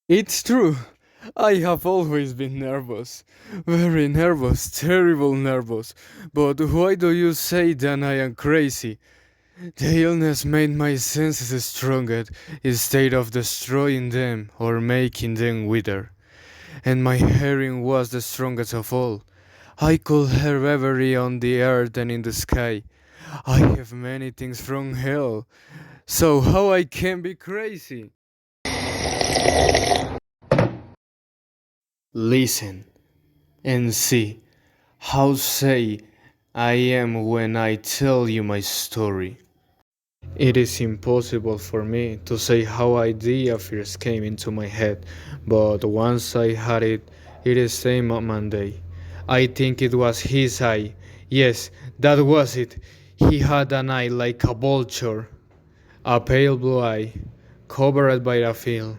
It's true. I have always been nervous. Very nervous, terrible nervous. But why do you say that I am crazy? The illness made my senses stronger instead of destroying them or making them wither. And my hearing was the strongest of all. I could hear every on the earth and in the sky. I have many things from hell. So how I can be crazy? Listen and see how say I am when I tell you my story. It is impossible for me to say how idea first came into my head, but once I had it, it is same on Monday. I think it was his eye. Yes, that was it. He had an eye like a vulture, a pale blue eye, covered by a film.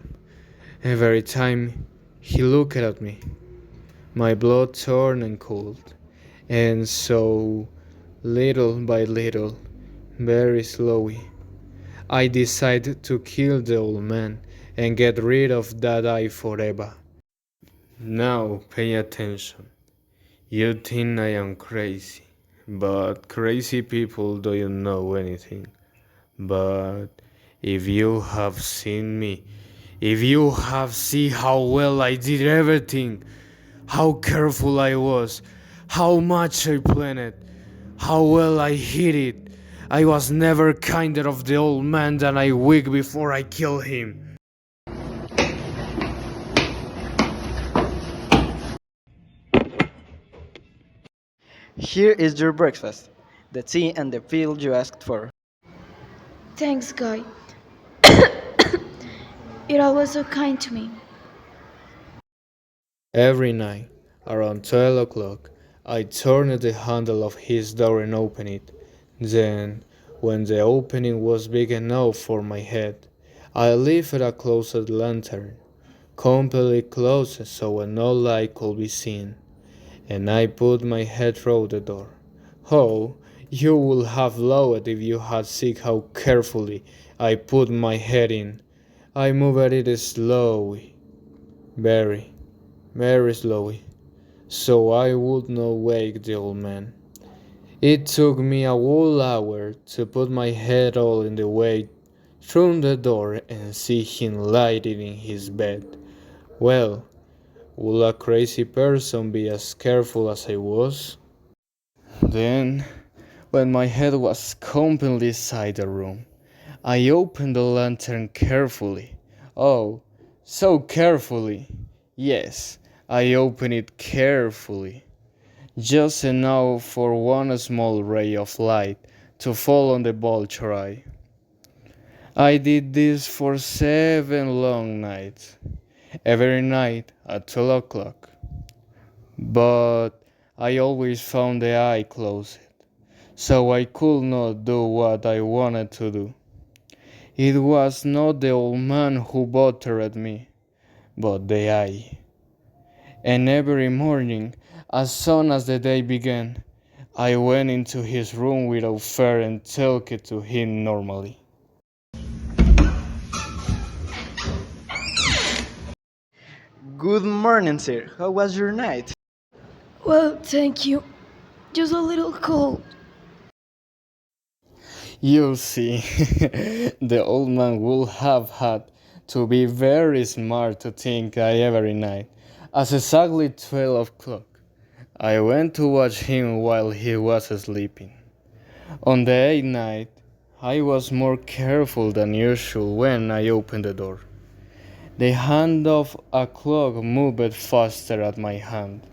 Every time he looked at me, my blood turned and cooled, and so, little by little, very slowly, I decided to kill the old man and get rid of that eye forever. Now pay attention. You think I am crazy, but crazy people don't know anything. But if you have seen me, if you have seen how well I did everything, how careful I was, how much I planned, how well I hid it, I was never kinder of the old man than a week before I killed him. Here is your breakfast, the tea and the pill you asked for. Thanks, Guy. You're always so kind to me. Every night, around 12 o'clock, I turned the handle of his door and opened it. Then, when the opening was big enough for my head, I lifted a closed lantern, completely closed so no light could be seen, and I put my head through the door. Oh, you would have loved if you had seen how carefully I put my head in. I moved it slowly, very, very slowly, so I would not wake the old man. It took me a whole hour to put my head all in the way through the door and see him lying in his bed. Well, would a crazy person be as careful as I was? Then, when my head was completely inside the room, I opened the lantern carefully. Oh, so carefully. Yes, I opened it carefully, just enough for one small ray of light to fall on the vulture eye. I did this for 7 long nights, every night at 12 o'clock. But I always found the eye closed, so I could not do what I wanted to do. It was not the old man who bothered me, but the eye. And every morning, as soon as the day began, I went into his room without fear and talked to him normally. Good morning, sir. How was your night? Well, thank you. Just a little cold. You see, the old man would have had to be very smart to think I every night. At exactly 12 o'clock, I went to watch him while he was sleeping. On the eighth night, I was more careful than usual when I opened the door. The hand of a clock moved faster at my hand.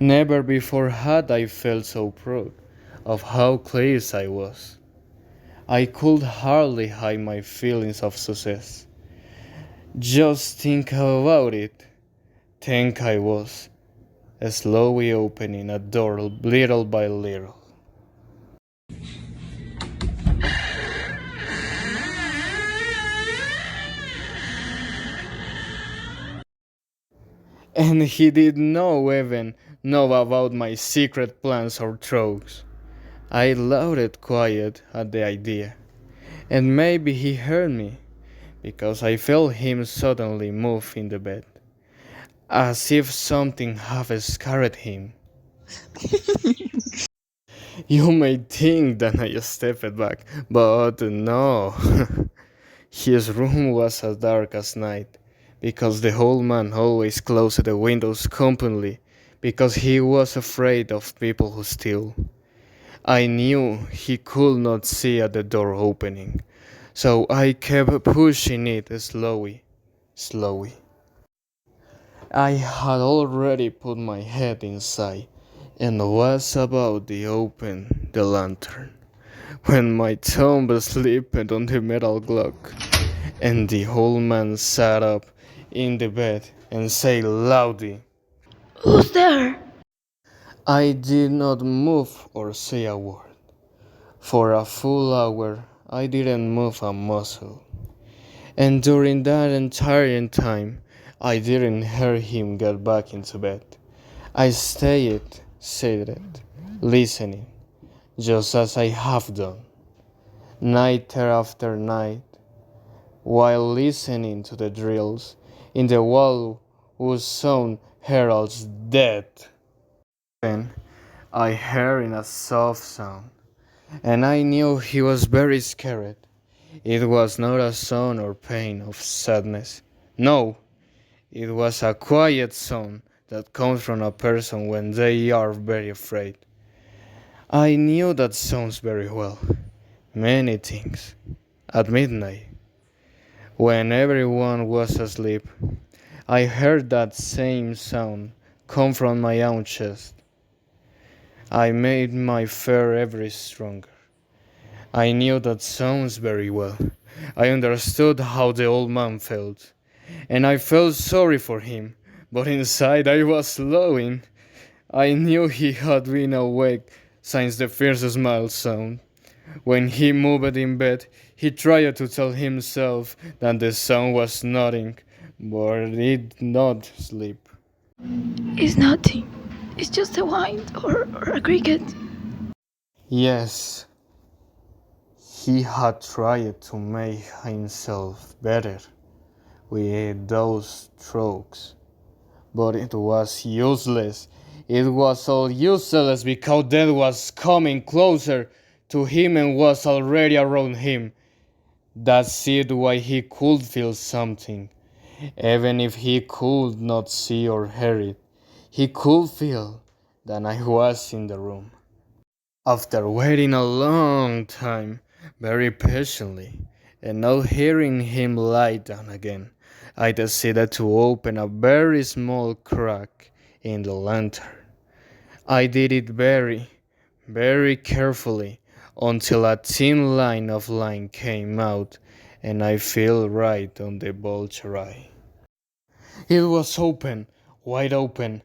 Never before had I felt so proud of how close I was. I could hardly hide my feelings of success. Just think about it. Think I was, slowly opening a door little by little. And he did not even know about my secret plans or throws. I laughed quiet at the idea, and maybe he heard me, because I felt him suddenly move in the bed, as if something had scared him. You may think that I stepped back, but no. His room was as dark as night, because the old man always closed the windows completely, because he was afraid of people who steal. I knew he could not see at the door opening, so I kept pushing it slowly, slowly. I had already put my head inside and was about to open the lantern when my thumb slipped on the metal clock, and the old man sat up in the bed and said loudly. Who's there? I did not move or say a word. For a full hour I didn't move a muscle, and during that entire time I didn't hear him get back into bed. I stayed seated, listening, just as I have done, night after night, while listening to the drills in the wall whose sound heralds death. Then I heard a soft sound, and I knew he was very scared. It was not a sound or pain of sadness. No, it was a quiet sound that comes from a person when they are very afraid. I knew that sounds very well. Many things. At midnight, when everyone was asleep, I heard that same sound come from my own chest. I made my fear ever stronger. I knew that sounds very well. I understood how the old man felt, and I felt sorry for him, but inside I was longing. I knew he had been awake since the first smile sound. When he moved in bed, he tried to tell himself that the sound was nothing, but it did not sleep. It's nothing. It's just a wind or a cricket. Yes, he had tried to make himself better with those strokes, but it was useless. It was all useless because death was coming closer to him and was already around him. That's it why he could feel something, even if he could not see or hear it. He could feel that I was in the room. After waiting a long time, very patiently, and not hearing him lie down again, I decided to open a very small crack in the lantern. I did it very, very carefully until a thin line of light came out and I fell right on the vulture eye. It was open, wide open,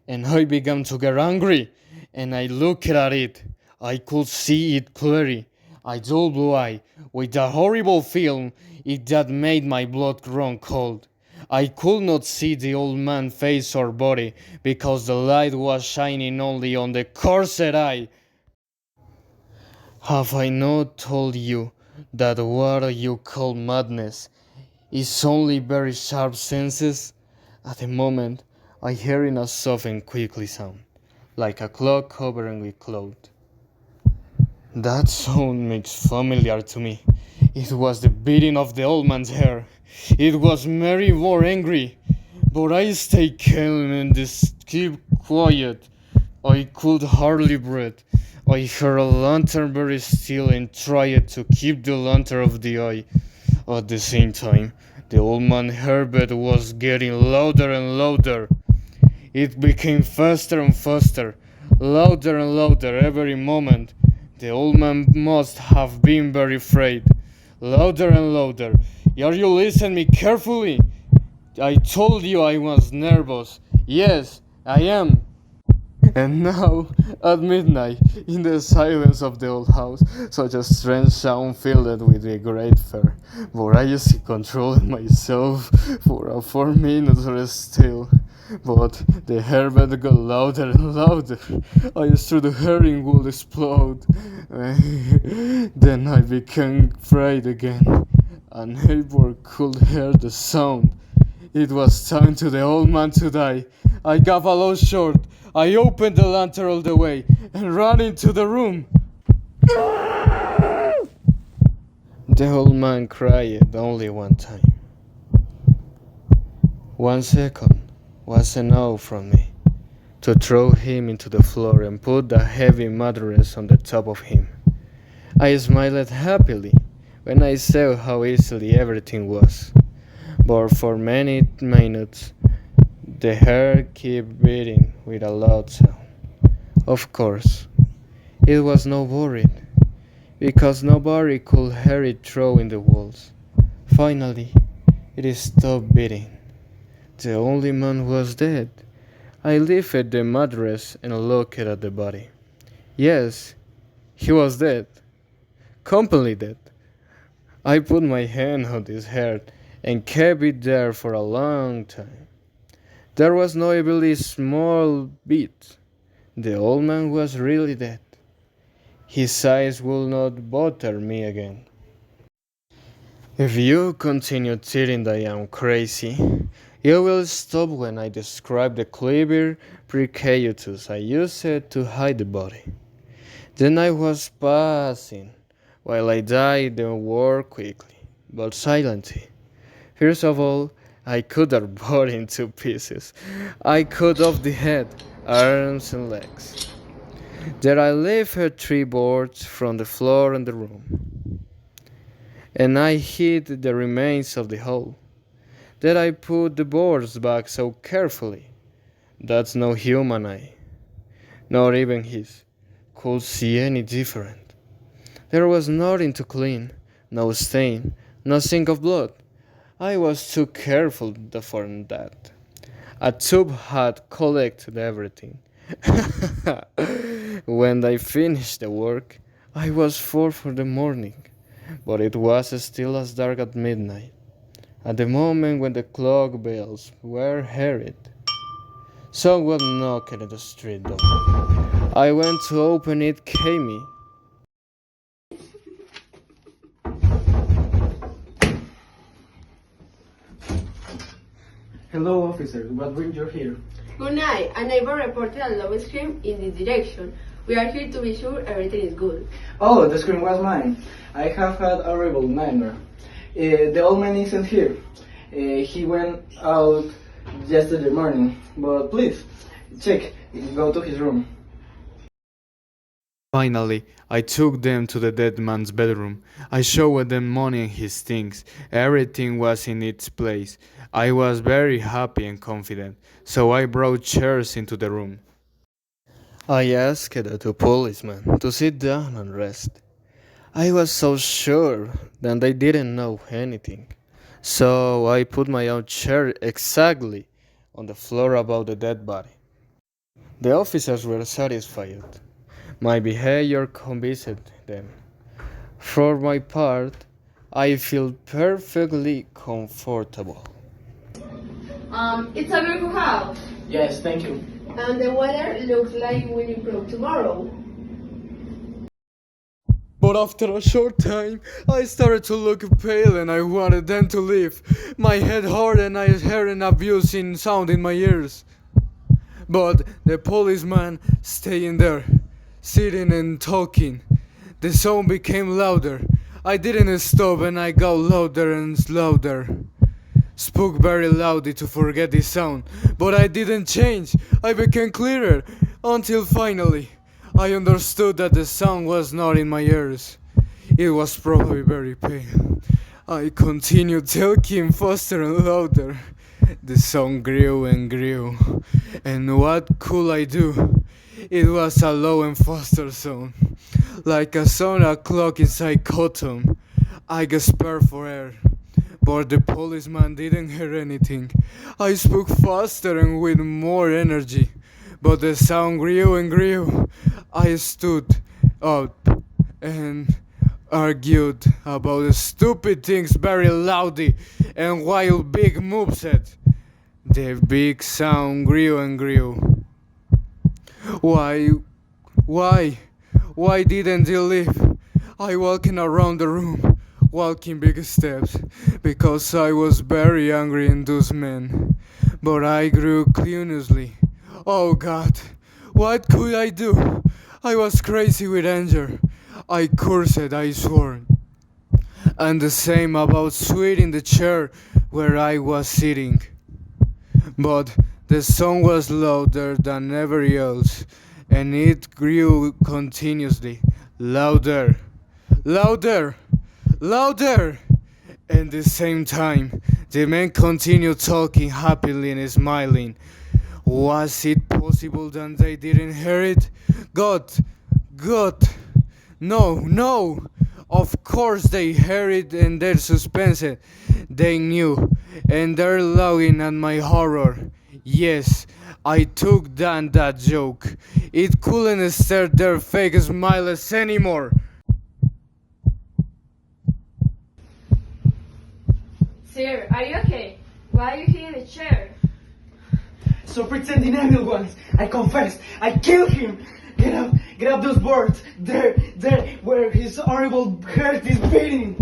and I began to get angry, and I looked at it. I could see it clearly. A dull blue eye, with a horrible film it that made my blood run cold. I could not see the old man's face or body, because the light was shining only on the cursed eye. Have I not told you that what you call madness is only very sharp senses? At the moment, I heard a soft and quickly sound, like a clock covering with cloth. That sound makes familiar to me. It was the beating of the old man's hair. It was very more angry, but I stayed calm and keep quiet. I could hardly breathe. I heard a lantern very still and tried to keep the lantern of the eye. At the same time, the old man Herbert was getting louder and louder. It became faster and faster, louder and louder every moment. The old man must have been very afraid. Louder and louder. Are you listening me carefully? I told you I was nervous. Yes, I am. And now, at midnight, in the silence of the old house, such a strange sound filled with a great fear. But I just controlled myself for a 4 minutes or still. But the herbert got louder and louder. I stood hearing would explode. Then I became afraid again. A neighbor could hear the sound. It was time to the old man to die. I gave a low short. I opened the lantern all the way and ran into the room. The old man cried only one time. 1 second was enough from me to throw him into the floor and put the heavy mattress on the top of him. I smiled happily when I saw how easily everything was, but for many minutes the heart kept beating with a loud sound. Of course, it was not worried, because nobody could hear it through in the walls. Finally, it stopped beating. The only man was dead. I lifted the mattress and looked at the body. Yes, he was dead. Completely dead. I put my hand on his head and kept it there for a long time. There was no even small beat. The old man was really dead. His eyes will not bother me again. If you continue thinking that I am crazy, you will stop when I describe the clever precatus I used to hide the body. The night was passing, while I did the work quickly, but silently. First of all, I cut her body into pieces. I cut off the head, arms, and legs. Then I lifted 3 boards from the floor in the room, and I hid the remains of the hole. Then I put the boards back so carefully that no human eye, not even his, could see any different. There was nothing to clean, no stain, no sink of blood. I was too careful for that. A tube had collected everything. When I finished the work, I was 4 for the morning, but it was still as dark at midnight. At the moment when the clock bells were heard, someone knocked at the street door. I went to open it, came. Hello, officer. What brings you here? Good night. A neighbor reported a loud scream in this direction. We are here to be sure everything is good. Oh, the scream was mine. I have had a horrible nightmare. The old man isn't here. He went out yesterday morning. But please, check. Go to his room. Finally, I took them to the dead man's bedroom. I showed them money and his things. Everything was in its place. I was very happy and confident, so I brought chairs into the room. I asked the policeman to sit down and rest. I was so sure that they didn't know anything, so I put my own chair exactly on the floor above the dead body. The officers were satisfied. My behavior convinced them. For my part, I feel perfectly comfortable. It's a beautiful house. Yes, thank you. And the weather looks like it will improve tomorrow. But after a short time, I started to look pale and I wanted them to leave. My head hurt and I heard an abusing sound in my ears. But the policeman staying there, sitting and talking. The sound became louder. I didn't stop and I got louder and louder. Spoke very loudly to forget the sound, but I didn't change. I became clearer until finally I understood that the sound was not in my ears. It was probably very pain. I continued talking faster and louder. The sound grew and grew. And what could I do? It was a low and faster sound, like a sound clock inside cotton. I gasped for air, but the policeman didn't hear anything. I spoke faster and with more energy, but the sound grew and grew. I stood up and argued about the stupid things very loudly and while big moves said. The big sound grew and grew. Why? Why? Why didn't they leave? I walking around the room. walking big steps, because I was very angry in those men. But I grew curiously. Oh God, what could I do? I was crazy with anger. I cursed, I swore. And the same about sweet in the chair where I was sitting. But the song was louder than ever else, and it grew continuously. Louder, louder, louder! At the same time, the men continued talking happily and smiling. Was it possible that they didn't hear it? God, God, no, no! Of course they heard it and they're suspense. They knew, and they're laughing at my horror. Yes, I took down that joke. It couldn't stare their fake smiles anymore. Sir, are you okay? Why are you here in the chair? So pretending evil ones, I confess, I killed him. Get up those boards. There, where his horrible heart is beating.